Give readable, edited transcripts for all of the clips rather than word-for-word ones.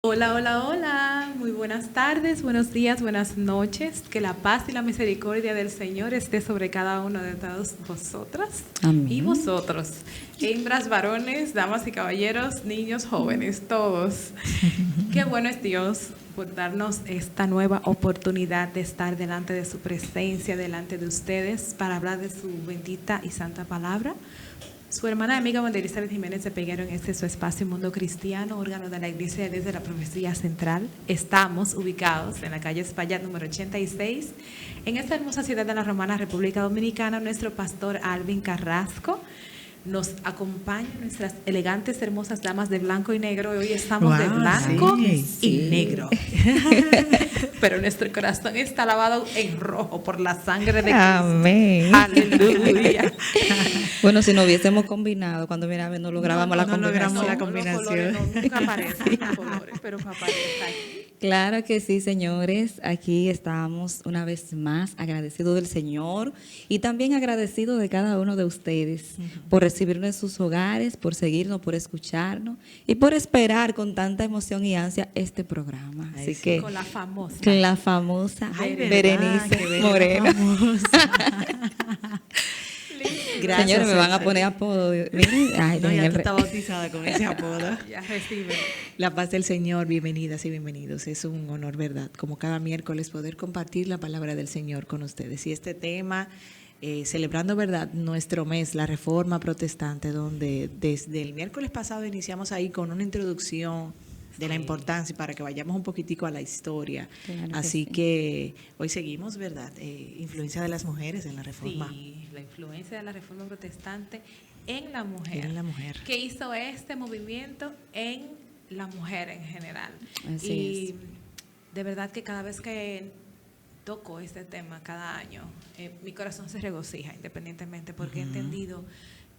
Hola, hola, hola. Muy buenas tardes, buenos días, buenas noches. Que la paz y la misericordia del Señor esté sobre cada uno de todos vosotras y Amén. vosotros. Hembras, varones, damas y caballeros, niños, jóvenes, todos. Qué bueno es Dios por darnos esta nueva oportunidad de estar delante de su presencia, delante de ustedes, para hablar de su bendita y santa palabra. Su hermana y amiga María Elizabeth Jiménez de Peguero en este su espacio Mundo Cristiano, órgano de la Iglesia desde la Profecía Central. Estamos ubicados en la calle Espaillat número 86, en esta hermosa ciudad de la Romana, República Dominicana. Nuestro pastor Alvin Carrasco nos acompaña, nuestras elegantes, hermosas damas de blanco y negro. Hoy estamos de blanco y negro. Pero nuestro corazón está lavado en rojo por la sangre de Cristo. Amén. Aleluya. Bueno, si no hubiésemos combinado, cuando mira, no logramos la combinación. la combinación. Los colores nunca aparecen los colores, pero aparece aquí. Claro que sí, señores. Aquí estamos una vez más agradecidos del Señor y también agradecidos de cada uno de ustedes por recibirnos en sus hogares, por seguirnos, por escucharnos y por esperar con tanta emoción y ansia este programa. Ay, Así sí. que Con la famosa. la famosa Ay, ¿verdad? Berenice Que Moreno. Gracias, Señores, me van a César. poner apodo. Miren, ay, No, en ya el tú estás bautizada con ese apodo. Ya recibe. La paz del Señor, bienvenidas y bienvenidos. Es un honor, ¿verdad? Como cada miércoles poder compartir la palabra del Señor con ustedes. Y este tema, celebrando, ¿verdad? Nuestro mes, la Reforma Protestante, donde desde el miércoles pasado iniciamos ahí con una introducción de la importancia para que vayamos un poquitico a la historia. Claro que Así sí. que hoy seguimos, ¿verdad? Influencia de las mujeres en la Reforma. Sí, la influencia de la Reforma Protestante en la mujer. En la mujer. Que hizo este movimiento en la mujer en general. Así y de verdad que cada vez que toco este tema, cada año, mi corazón se regocija independientemente, porque he entendido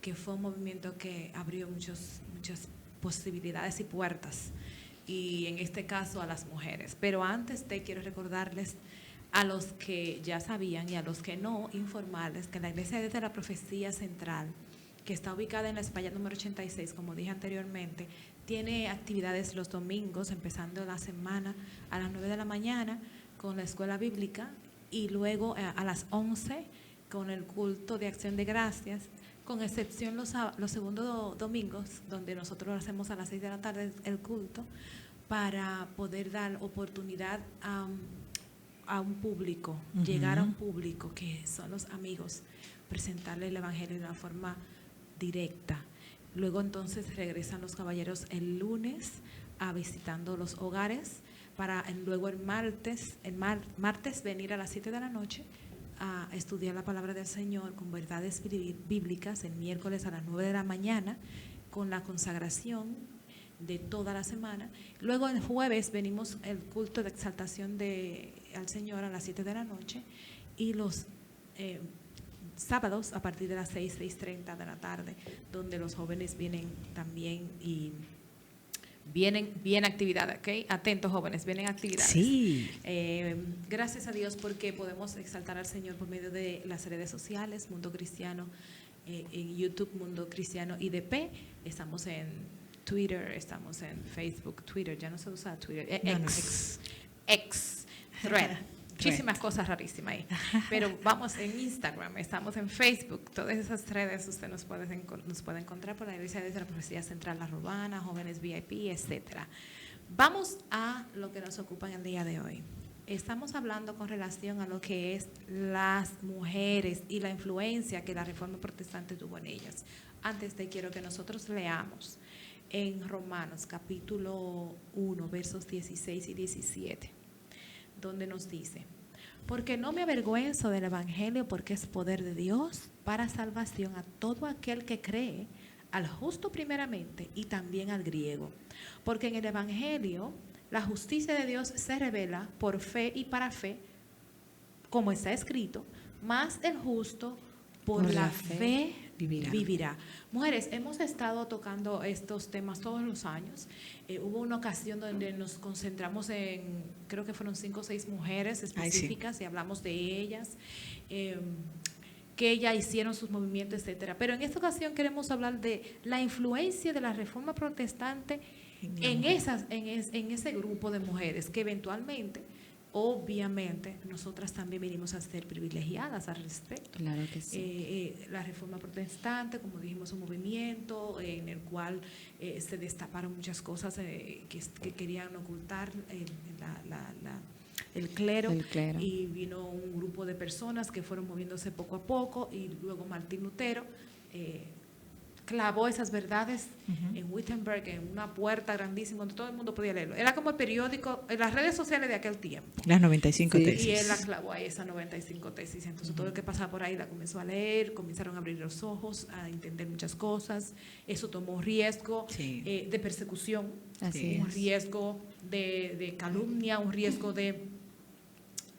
que fue un movimiento que abrió muchas posibilidades y puertas, y en este caso a las mujeres. Pero antes quiero recordarles a los que ya sabían y a los que no, informarles que la Iglesia desde la Profecía Central, que está ubicada en la Espaillat número 86, como dije anteriormente, tiene actividades los domingos, empezando la semana a las 9 de la mañana con la escuela bíblica, y luego a las 11 con el culto de acción de gracias, con excepción los segundos domingos, donde nosotros hacemos a las 6 de la tarde el culto, para poder dar oportunidad a un público, llegar a un público que son los amigos, presentarle el Evangelio de una forma directa. Luego entonces regresan los caballeros el lunes visitando los hogares, para luego el martes venir a las 7 de la noche a estudiar la palabra del Señor con verdades bíblicas. El miércoles a las 9 de la mañana con la consagración de toda la semana. Luego el jueves venimos el culto de exaltación al Señor a las 7 de la noche, y los sábados a partir de las 6:30 de la tarde, donde los jóvenes vienen también, y vienen actividades, ¿ok? Atentos, jóvenes, vienen actividades. Sí. Gracias a Dios porque podemos exaltar al Señor por medio de las redes sociales, Mundo Cristiano, en YouTube, Mundo Cristiano IDP. Estamos en Twitter, estamos en Facebook, Twitter, ya no se usa Twitter, X, Thread. Muchísimas cosas rarísimas ahí. Pero vamos en Instagram, estamos en Facebook, todas esas redes usted nos puede encontrar por la Iglesia desde la Profecía Central, La Romana, Jóvenes VIP, etcétera. Vamos a lo que nos ocupa en el día de hoy. Estamos hablando con relación a lo que es las mujeres y la influencia que la Reforma Protestante tuvo en ellas. Antes quiero que nosotros leamos en Romanos capítulo 1, versos 16 y 17. Donde nos dice: porque no me avergüenzo del Evangelio, porque es poder de Dios para salvación a todo aquel que cree, al justo primeramente y también al griego. Porque en el Evangelio la justicia de Dios se revela por fe y para fe, como está escrito, mas el justo por la fe vivirá. Mujeres, hemos estado tocando estos temas todos los años. Hubo una ocasión donde nos concentramos en, creo que fueron 5 o 6 mujeres específicas, y hablamos de ellas, que ellas hicieron sus movimientos, etcétera. Pero en esta ocasión queremos hablar de la influencia de la Reforma Protestante en ese grupo de mujeres que eventualmente, obviamente, nosotras también venimos a ser privilegiadas al respecto. Claro que sí. La Reforma Protestante, como dijimos, un movimiento en el cual se destaparon muchas cosas que querían ocultar el clero, y vino un grupo de personas que fueron moviéndose poco a poco, y luego Martín Lutero clavó esas verdades en Wittenberg, en una puerta grandísima donde todo el mundo podía leerlo. Era como el periódico, en las redes sociales de aquel tiempo. Las 95 tesis. Y él la clavó ahí, esas 95 tesis. Entonces todo el que pasaba por ahí la comenzó a leer, comenzaron a abrir los ojos, a entender muchas cosas. Eso tomó un riesgo de persecución, un riesgo de calumnia, un riesgo de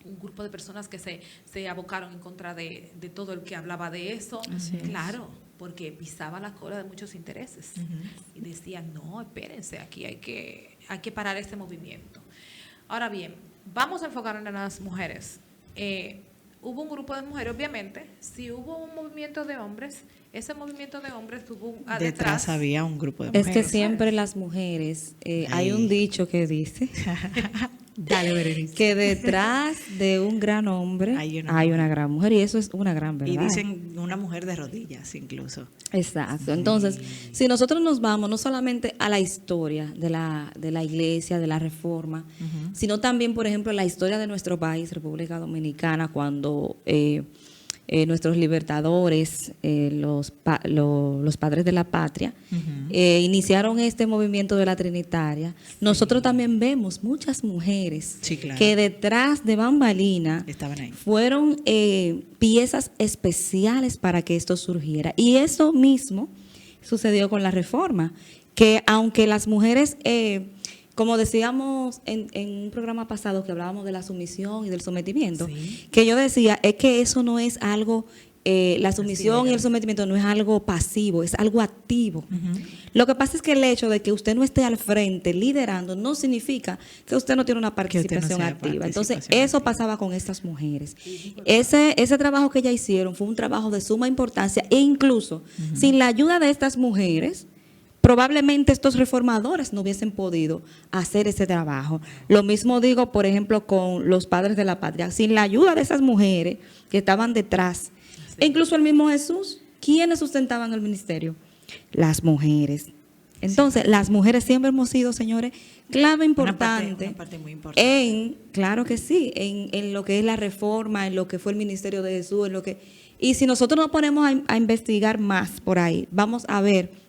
un grupo de personas que se abocaron en contra de todo el que hablaba de eso. Claro, porque pisaba la cola de muchos intereses. Y decían, no, espérense, aquí hay que parar este movimiento. Ahora bien, vamos a enfocarnos en las mujeres. Hubo un grupo de mujeres, obviamente. Si hubo un movimiento de hombres, ese movimiento de hombres tuvo detrás había un grupo de mujeres. Es que siempre las mujeres, hay un dicho que dice Dale, Berenice. que detrás de un gran hombre hay una gran mujer, y eso es una gran verdad. Y dicen una mujer de rodillas incluso. Exacto. Entonces, si nosotros nos vamos no solamente a la historia de la iglesia, de la Reforma, sino también, por ejemplo, la historia de nuestro país, República Dominicana, cuando nuestros libertadores, los padres de la patria, iniciaron este movimiento de la Trinitaria. Nosotros también vemos muchas mujeres que detrás de bambalina estaban ahí. Fueron piezas especiales para que esto surgiera. Y eso mismo sucedió con la Reforma, que aunque las mujeres... como decíamos en un programa pasado que hablábamos de la sumisión y del sometimiento, que yo decía, es que eso no es algo, la sumisión y el sometimiento no es algo pasivo, es algo activo. Lo que pasa es que el hecho de que usted no esté al frente liderando no significa que usted no tiene una participación activa. Entonces, eso pasaba con estas mujeres. Ese trabajo que ellas hicieron fue un trabajo de suma importancia, e incluso sin la ayuda de estas mujeres, probablemente estos reformadores no hubiesen podido hacer ese trabajo. Lo mismo digo, por ejemplo, con los padres de la patria. Sin la ayuda de esas mujeres que estaban detrás, e incluso el mismo Jesús, ¿quiénes sustentaban el ministerio? Las mujeres. Entonces, las mujeres siempre hemos sido, señores, clave importante, una parte muy importante. Claro que sí, en lo que es la Reforma, en lo que fue el ministerio de Jesús, y si nosotros nos ponemos a investigar más por ahí, vamos a ver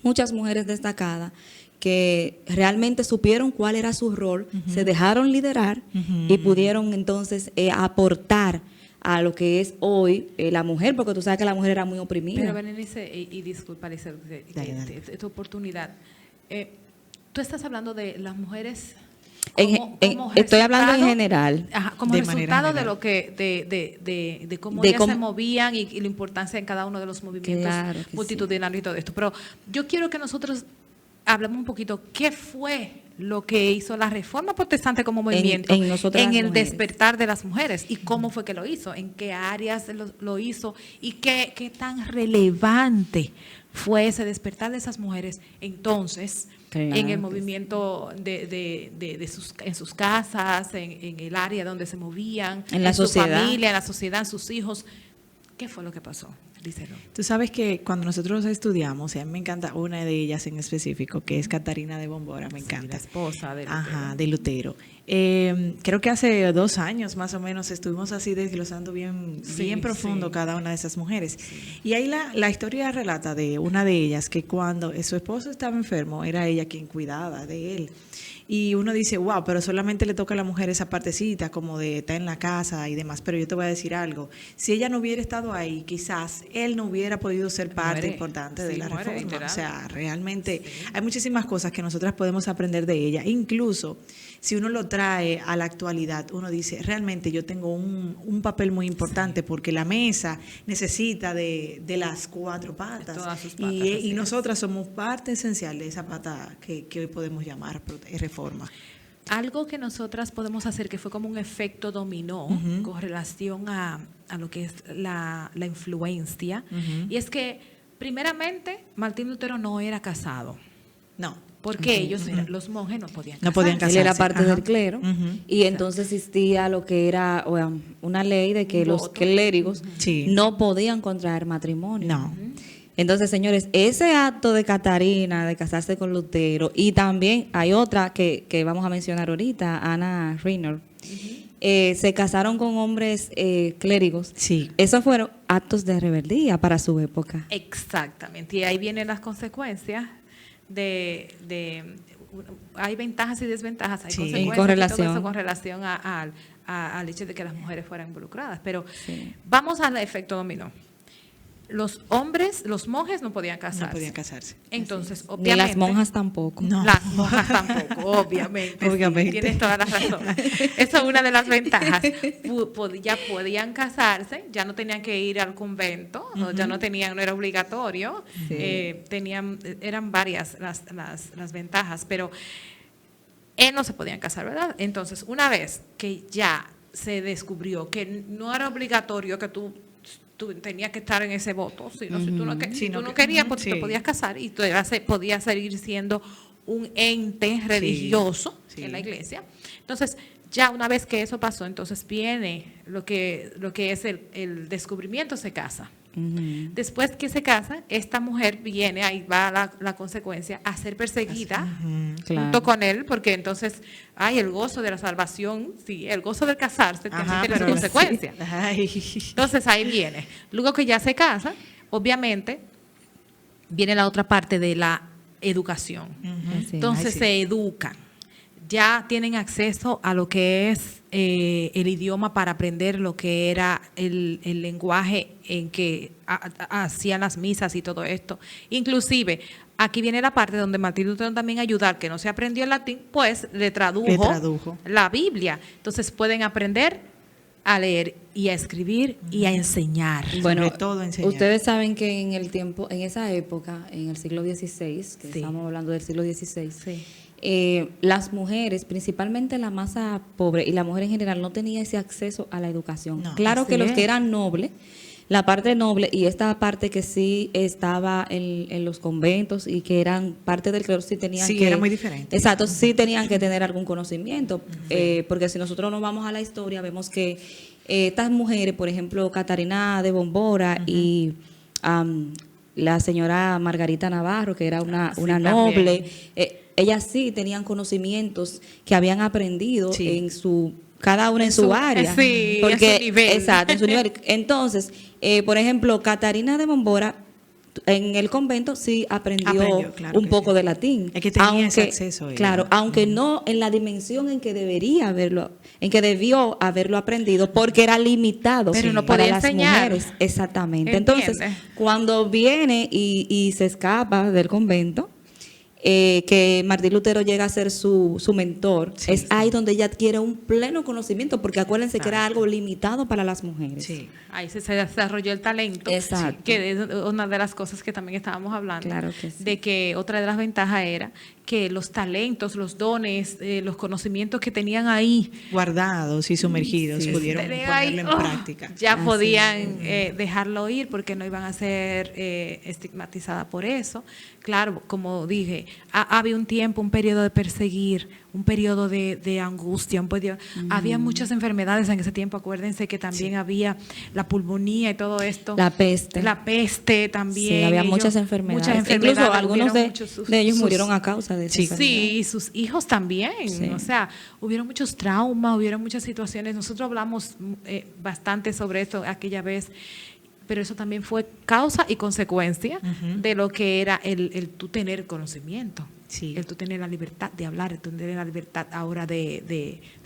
muchas mujeres destacadas que realmente supieron cuál era su rol, se dejaron liderar y pudieron entonces aportar a lo que es hoy la mujer, porque tú sabes que la mujer era muy oprimida. Pero Berenice, y disculpa, esta oportunidad, tú estás hablando de las mujeres... estoy hablando en general. Como resultado de lo que de cómo ellas se movían y la importancia en cada uno de los movimientos multitudinarios y todo esto. Pero yo quiero que nosotros hablemos un poquito qué fue lo que hizo la Reforma Protestante como movimiento en el despertar de las mujeres, y cómo fue que lo hizo, en qué áreas lo hizo, y qué tan relevante fue ese despertar de esas mujeres entonces en el movimiento en sus casas, en el área donde se movían, en la sociedad, su familia, en la sociedad, en sus hijos. ¿Qué fue lo que pasó? Díselo. Tú sabes que cuando nosotros estudiamos, a mí me encanta una de ellas en específico, que es Catarina de Bombora, me encanta. La esposa de Lutero. De Lutero. Creo que hace 2 años más o menos estuvimos así desglosando bien profundo cada una de esas mujeres. Y ahí la historia relata de una de ellas que cuando su esposo estaba enfermo, era ella quien cuidaba de él. Y uno dice, wow, pero solamente le toca a la mujer esa partecita como de estar en la casa y demás. Pero yo te voy a decir algo, si ella no hubiera estado ahí, quizás él no hubiera podido ser parte importante de la reforma. O sea, realmente hay muchísimas cosas que nosotras podemos aprender de ella. Incluso si uno lo trae a la actualidad, uno dice, realmente yo tengo un papel muy importante porque la mesa necesita de las 4 patas. De todas sus patas, y nosotras somos parte esencial de esa pata que hoy podemos llamar reforma. Algo que nosotras podemos hacer, que fue como un efecto dominó con relación a lo que es la influencia, y es que primeramente Martín Lutero no era casado. No. porque ellos eran, los monjes no podían No podían casarse. Él era casarse. parte Ajá. del clero Ujú. y entonces existía lo que era una ley de que los Voto. clérigos Sí. no podían contraer matrimonio. No. Entonces, señores, ese acto de Catarina de casarse con Lutero, y también hay otra que vamos a mencionar ahorita, Ana Reiner, se casaron con hombres clérigos. Sí. Esos fueron actos de rebeldía para su época. Exactamente, y ahí vienen las consecuencias hay ventajas y desventajas, hay Sí. consecuencias En correlación. y todo eso con relación al hecho de que las mujeres fueran involucradas. Pero Sí. vamos al efecto dominó. Los hombres, los monjes no podían casarse. No podían casarse. Entonces, Ni obviamente. las monjas tampoco. No. Las monjas tampoco, obviamente. sí, Obviamente. tienes toda la razón. Esa es una de las ventajas. Ya podían casarse, ya no tenían que ir al convento, o ya no era obligatorio. Sí. Eran varias las ventajas, pero no se podían casar, ¿verdad? Entonces, una vez que ya se descubrió que no era obligatorio que tú tenías que estar en ese voto, si tú no, si tú no querías, pues tú te podías casar y tú podías seguir siendo un ente religioso sí. en la iglesia. Entonces, ya una vez que eso pasó, entonces viene lo que es el descubrimiento, se casa. Ujú. Después que se casa, esta mujer viene, ahí va la consecuencia, a ser perseguida Claro. junto con él, porque entonces, el gozo de la salvación, sí, el gozo de casarse Ajá, también tiene su pero consecuencia. Ay. Entonces ahí viene. Luego que ya se casa, obviamente, viene la otra parte de la educación. Así. Entonces Ay, sí. se educan. Ya tienen acceso a lo que es el idioma para aprender lo que era el lenguaje en que hacían las misas y todo esto. Inclusive, aquí viene la parte donde Martín Lutero también ayudar, que no se aprendió el latín, pues le tradujo la Biblia. Entonces pueden aprender a leer y a escribir y a enseñar. Bueno, Sobre todo enseñar. ustedes saben que en el tiempo, en esa época, en el siglo XVI, que Sí. estamos hablando del siglo XVI, Sí. las mujeres, principalmente la masa pobre y la mujer en general, no tenía ese acceso a la educación. No, Claro que así los es. que eran nobles, la parte noble y esta parte que sí estaba en los conventos y que eran parte del clero, sí tenían Sí, que... era muy diferente. Exacto, sí tenían que tener algún conocimiento, porque si nosotros nos vamos a la historia, vemos que estas mujeres, por ejemplo, Catarina de Bombora y la señora Margarita Navarro, que era una también. noble, ellas sí tenían conocimientos que habían aprendido Sí. en cada una en su área. sí, en porque, su nivel. Exacto, en su nivel. Entonces, por ejemplo, Catarina de Bombora en el convento sí aprendió Claro un que poco sí. de latín. Es que tenía ese acceso ella. Claro, aunque no en la dimensión en que debió haberlo aprendido, porque era limitado Pero no para podía las enseñar. mujeres. Exactamente. ¿Entiende? Entonces, cuando viene y se escapa del convento, que Martín Lutero llega a ser su mentor, Sí, es sí. ahí donde ella adquiere un pleno conocimiento, porque acuérdense que era algo limitado para las mujeres. Sí. Ahí se desarrolló el talento, Exacto. que es una de las cosas que también estábamos hablando, Claro que sí. de que otra de las ventajas era que los talentos, los dones, los conocimientos que tenían ahí, Guardados y sumergidos, Sí. pudieron tenían ponerlo ahí, en práctica. ya Así podían dejarlo ir porque no iban a ser estigmatizadas por eso. Claro, como dije, había un tiempo, un periodo de perseguir, un periodo de angustia, había muchas enfermedades en ese tiempo. Acuérdense que también había la pulmonía y todo esto. La peste. La peste también. Sí, había ellos- muchas enfermedades. Incluso enfermedades, algunos hubieron muchos de ellos murieron a causa de esa Sí. enfermedad. Sí, y sus hijos también. Sí. O sea, hubieron muchos traumas, hubieron muchas situaciones. Nosotros hablamos bastante sobre esto aquella vez, pero eso también fue causa y consecuencia de lo que era el tú tener conocimiento. Sí. El tú tener la libertad de hablar, el tú tener la libertad ahora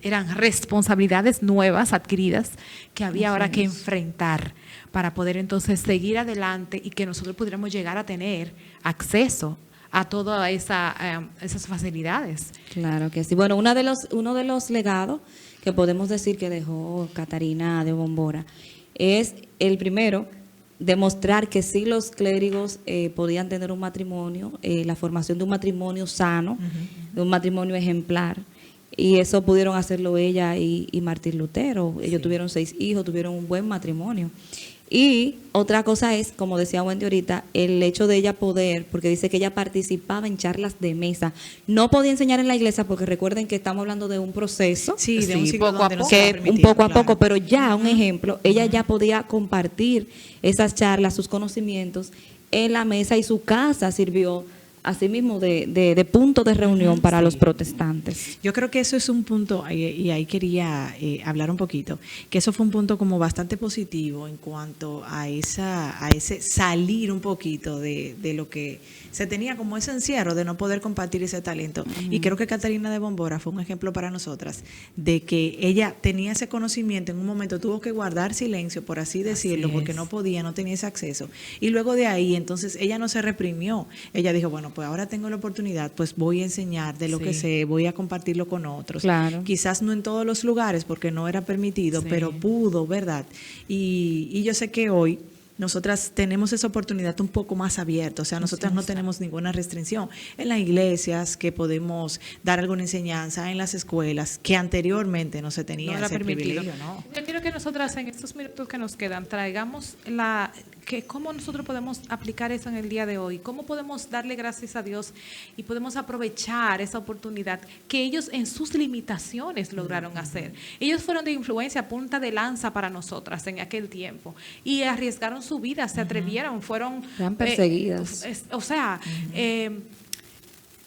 eran responsabilidades nuevas adquiridas que había ahora que enfrentar para poder entonces seguir adelante y que nosotros pudiéramos llegar a tener acceso a todas esas facilidades. Claro que sí. Bueno, uno de los legados que podemos decir que dejó Catarina de Bombora es el primero, demostrar que sí los clérigos podían tener un matrimonio, la formación de un matrimonio sano, de un matrimonio ejemplar. Y eso pudieron hacerlo ella y Martín Lutero. Ellos tuvieron 6 hijos, tuvieron un buen matrimonio. Y otra cosa es, como decía Wendy ahorita, el hecho de ella poder, porque dice que ella participaba en charlas de mesa. No podía enseñar en la iglesia porque recuerden que estamos hablando de un proceso. Sí, de un siglo poco a donde no poco. se Que era un permitido, poco a claro. poco, pero ya un ejemplo, ella ya podía compartir esas charlas, sus conocimientos en la mesa y su casa sirvió asimismo de punto de reunión para los protestantes. Yo creo que eso es un punto, y ahí quería hablar un poquito, que eso fue un punto como bastante positivo en cuanto a ese salir un poquito de lo que se tenía como ese encierro de no poder compartir ese talento. Y creo que Catarina de Bombora fue un ejemplo para nosotras de que ella tenía ese conocimiento, en un momento tuvo que guardar silencio, por así decirlo, porque no podía, no tenía ese acceso. Y luego de ahí, entonces, ella no se reprimió. Ella dijo, bueno, pues ahora tengo la oportunidad, pues voy a enseñar de lo que sé, voy a compartirlo con otros. Claro. Quizás no en todos los lugares porque no era permitido, pero pudo, ¿verdad? Y yo sé que hoy nosotras tenemos esa oportunidad un poco más abierta, o sea, nosotras no tenemos ninguna restricción en las iglesias, que podemos dar alguna enseñanza en las escuelas, que anteriormente no se tenía No era ese permitido. privilegio, ¿no? Yo quiero que nosotras en estos minutos que nos quedan traigamos cómo nosotros podemos aplicar eso en el día de hoy, cómo podemos darle gracias a Dios y podemos aprovechar esa oportunidad que ellos en sus limitaciones lograron hacer. Ellos fueron de influencia, punta de lanza para nosotras en aquel tiempo y arriesgaron su vida, se atrevieron, fueron Eran perseguidas.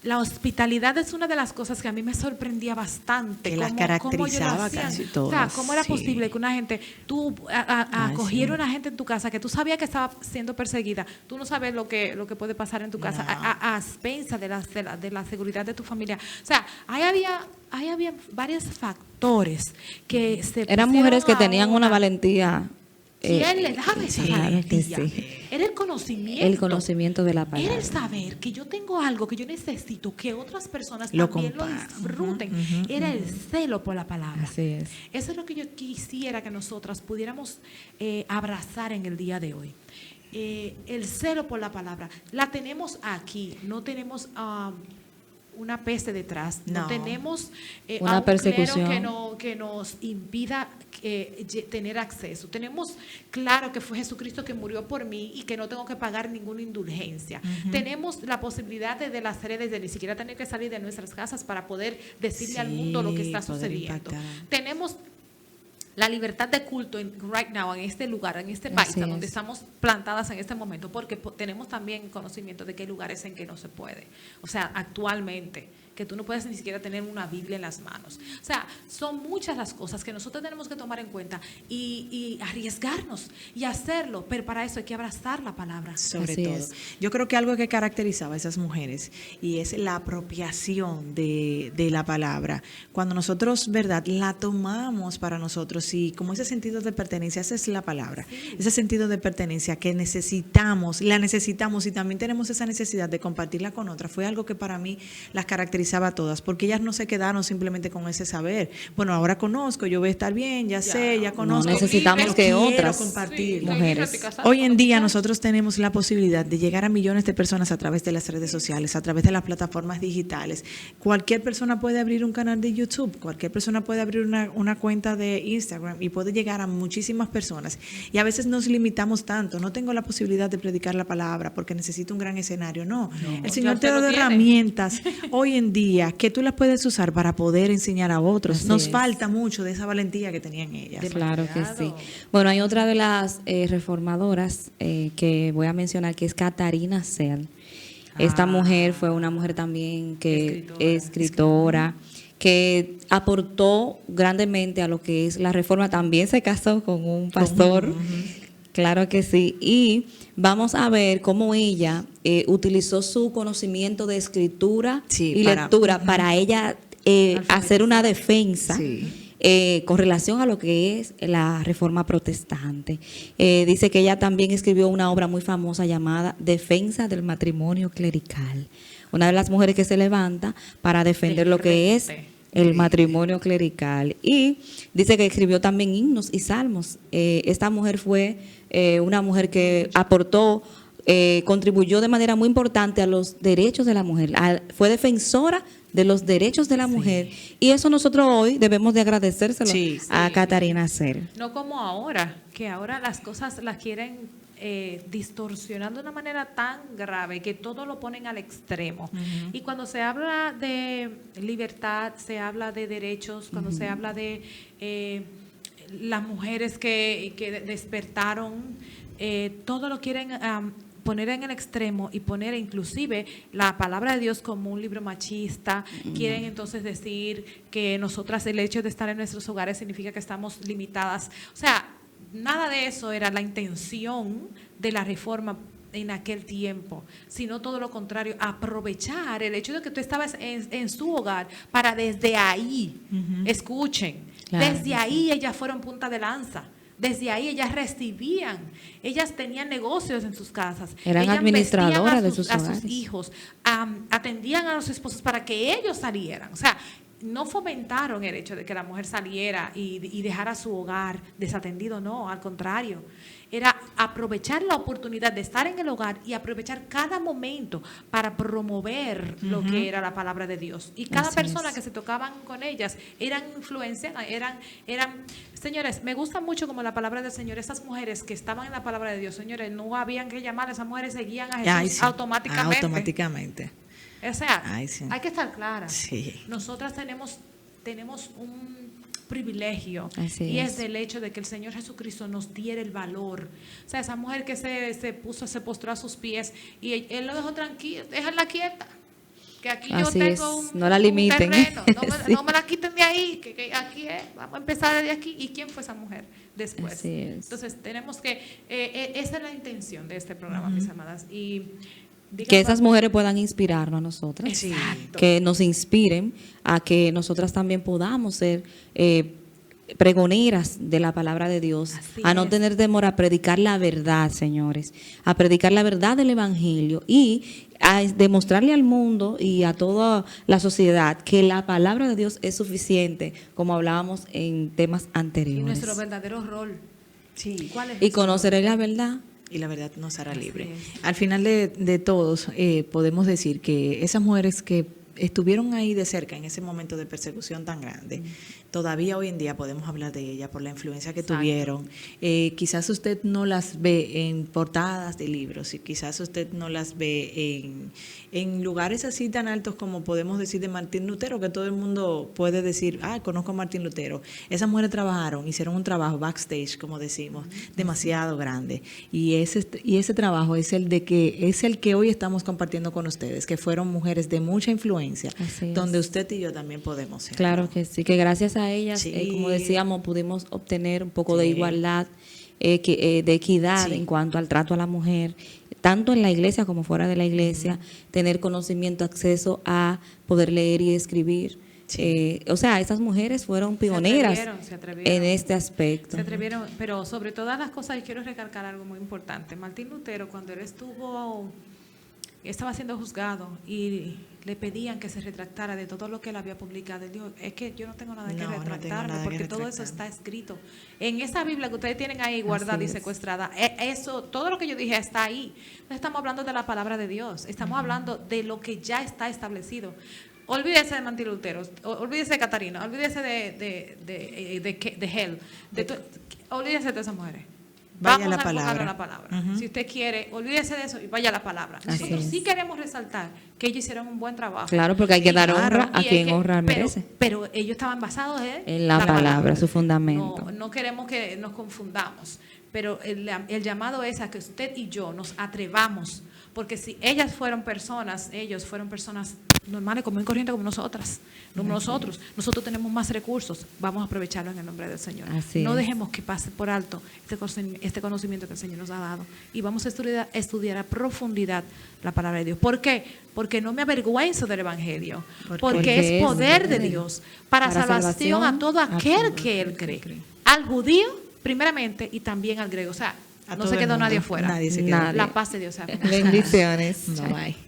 La hospitalidad es una de las cosas que a mí me sorprendía bastante. Que las cómo ellos lo caracterizaba hacían. casi O sea, todas, cómo era sí. posible que una gente, acogiera una gente en tu casa que tú sabías que estaba siendo perseguida, tú no sabes lo que puede pasar en tu casa, a expensas de la seguridad de tu familia. O sea, ahí había varios factores que se Eran pusieron mujeres que a tenían una valentía. ¿Quién le daba esa claro que valentía? sí. Era el conocimiento. El conocimiento de la Era palabra. el saber que yo tengo algo que yo necesito que otras personas Lo también lo compartan. disfruten. Era el celo por la palabra. Así es. Eso es lo que yo quisiera que nosotras pudiéramos abrazar en el día de hoy. El celo por la palabra. La tenemos aquí, no tenemos una peste detrás, no No. tenemos Una a un persecución. clero que nos impida tener acceso. Tenemos claro que fue Jesucristo que murió por mí y que no tengo que pagar ninguna indulgencia. Tenemos la posibilidad de las redes de ni siquiera tener que salir de nuestras casas para poder decirle al mundo lo que está poder sucediendo. impactar. Tenemos la libertad de culto right now, en este lugar, en este país, Así donde es. estamos plantadas en este momento, porque tenemos también conocimiento de que hay lugares en que no se puede. O sea, actualmente, que tú no puedes ni siquiera tener una Biblia en las manos. O sea, son muchas las cosas que nosotros tenemos que tomar en cuenta y arriesgarnos y hacerlo, pero para eso hay que abrazar la palabra. Sobre Así todo. es. Yo creo que algo que caracterizaba a esas mujeres y es la apropiación de la palabra. Cuando nosotros, ¿verdad?, la tomamos para nosotros y como ese sentido de pertenencia, esa es la palabra, ese sentido de pertenencia que necesitamos, la necesitamos y también tenemos esa necesidad de compartirla con otras, fue algo que para mí las caracterizaba a todas, porque ellas no se quedaron simplemente con ese saber. Bueno, ahora conozco, yo voy a estar bien, ya sé, ya conozco. necesitamos pero que quiero otras compartir. mujeres. Hoy en día nosotros tenemos la posibilidad de llegar a millones de personas a través de las redes sociales, a través de las plataformas digitales. Cualquier persona puede abrir un canal de YouTube, cualquier persona puede abrir una cuenta de Instagram y puede llegar a muchísimas personas. Y a veces nos limitamos tanto. No tengo la posibilidad de predicar la palabra porque necesito un gran escenario. No, el Señor Ya te usted da lo tiene. herramientas hoy en día que tú las puedes usar para poder enseñar a otros. Así Nos es. falta mucho de esa valentía que tenían ellas. Claro que sí. Bueno, hay otra de las reformadoras que voy a mencionar que es Catarina Sell. Esta mujer fue una mujer también que escritora, que aportó grandemente a lo que es la reforma. También se casó con un pastor. Claro que sí. Y vamos a ver cómo ella utilizó su conocimiento de escritura Sí, y para- lectura para ella hacer una defensa. Sí. Con relación a lo que es la reforma protestante. Dice que ella también escribió una obra muy famosa llamada Defensa del matrimonio clerical. Una de las mujeres que se levanta para defender lo que es el matrimonio clerical. Y dice que escribió también himnos y salmos. Esta mujer fue una mujer que aportó contribuyó de manera muy importante a los derechos de la mujer, fue defensora de los derechos de la mujer, y eso nosotros hoy debemos de agradecérselo a Catarina Hacer. No como ahora, que ahora las cosas las quieren distorsionando de una manera tan grave que todo lo ponen al extremo. Y cuando se habla de libertad, se habla de derechos, cuando se habla de las mujeres que despertaron, todo lo quieren poner en el extremo y poner inclusive la palabra de Dios como un libro machista. Quieren entonces decir que nosotras, el hecho de estar en nuestros hogares significa que estamos limitadas. O sea, nada de eso era la intención de la reforma en aquel tiempo, sino todo lo contrario, aprovechar el hecho de que tú estabas en su hogar para desde ahí, escuchen, desde ahí ellas fueron punta de lanza. Desde ahí ellas recibían, ellas tenían negocios en sus casas. Eran ellas administradoras de sus a hogares. sus hijos, atendían a los esposos para que ellos salieran. O sea, no fomentaron el hecho de que la mujer saliera y dejara su hogar desatendido, no, al contrario. Era aprovechar la oportunidad de estar en el hogar y aprovechar cada momento para promover lo que era la palabra de Dios. Y cada persona que se tocaban con ellas eran influencias, eran. Señores, me gusta mucho como la palabra del Señor, esas mujeres que estaban en la palabra de Dios, señores, no habían que llamar, esas mujeres seguían a Jesús automáticamente. O sea, hay que estar claras. Sí. Nosotras tenemos un privilegio, y es del hecho de que el Señor Jesucristo nos diera el valor. O sea, esa mujer que se postró a sus pies y él lo dejó tranquilo, déjala quieta, que aquí yo tengo no la limiten. un terreno, no me la quiten de ahí, que aquí es, vamos a empezar desde aquí. ¿Y quién fue esa mujer después? Entonces tenemos que, esa es la intención de este programa, mis amadas, y que esas mujeres puedan inspirarnos a nosotras, que nos inspiren a que nosotras también podamos ser pregoneras de la palabra de Dios, a no tener temor a predicar la verdad, señores, a predicar la verdad del Evangelio y a demostrarle al mundo y a toda la sociedad que la palabra de Dios es suficiente, como hablábamos en temas anteriores. Y nuestro verdadero rol. ¿Cuál es? Y conoceré la verdad. Y la verdad nos hará libre. Al final de todos, podemos decir que esas mujeres que estuvieron ahí de cerca en ese momento de persecución tan grande, todavía hoy en día podemos hablar de ellas por la influencia que tuvieron. Quizás usted no las ve en portadas de libros, y quizás usted no las ve en lugares así tan altos como podemos decir de Martín Lutero, que todo el mundo puede decir, conozco a Martín Lutero. Esas mujeres hicieron un trabajo backstage, como decimos, demasiado grande. Y ese trabajo es el que hoy estamos compartiendo con ustedes, que fueron mujeres de mucha influencia, donde usted y yo también podemos ser. Claro que sí, que gracias a ellas, como decíamos, pudimos obtener un poco de igualdad, de equidad en cuanto al trato a la mujer, tanto en la iglesia como fuera de la iglesia, tener conocimiento, acceso a poder leer y escribir. O sea, esas mujeres fueron pioneras se atrevieron, en este aspecto. Se atrevieron, pero sobre todas las cosas, quiero recalcar algo muy importante. Martín Lutero, cuando él estaba siendo juzgado y le pedían que se retractara de todo lo que él había publicado, él dijo, es que yo no tengo nada que retractarme, porque todo eso está escrito en esa Biblia que ustedes tienen ahí guardada y secuestrada. Eso, todo lo que yo dije está ahí. No estamos hablando de la palabra de Dios, estamos hablando de lo que ya está establecido. Olvídese de Martín Lutero, olvídese de Catarina, olvídese de Hell, olvídese de todas esas mujeres. Vamos a enfocarnos en la palabra. Si usted quiere, olvídese de eso y vaya a la palabra. Nosotros sí queremos resaltar que ellos hicieron un buen trabajo. Claro, porque hay que dar honra a quien honra merece. Pero ellos estaban basados en la palabra, su fundamento. No queremos que nos confundamos, pero el llamado es a que usted y yo nos atrevamos, porque si ellos fueron personas normales, común y corriente como nosotras, nosotros tenemos más recursos, vamos a aprovecharlo en el nombre del Señor. No dejemos que pase por alto este conocimiento que el Señor nos ha dado, y vamos a estudiar a profundidad la palabra de Dios. ¿Por qué? Porque no me avergüenzo del Evangelio, porque es poder de Dios para salvación a todo aquel que él cree, al judío primeramente y también al griego. O sea, no se quedó nadie afuera. Nadie se quedó. La paz de Dios. Bendiciones. Bye.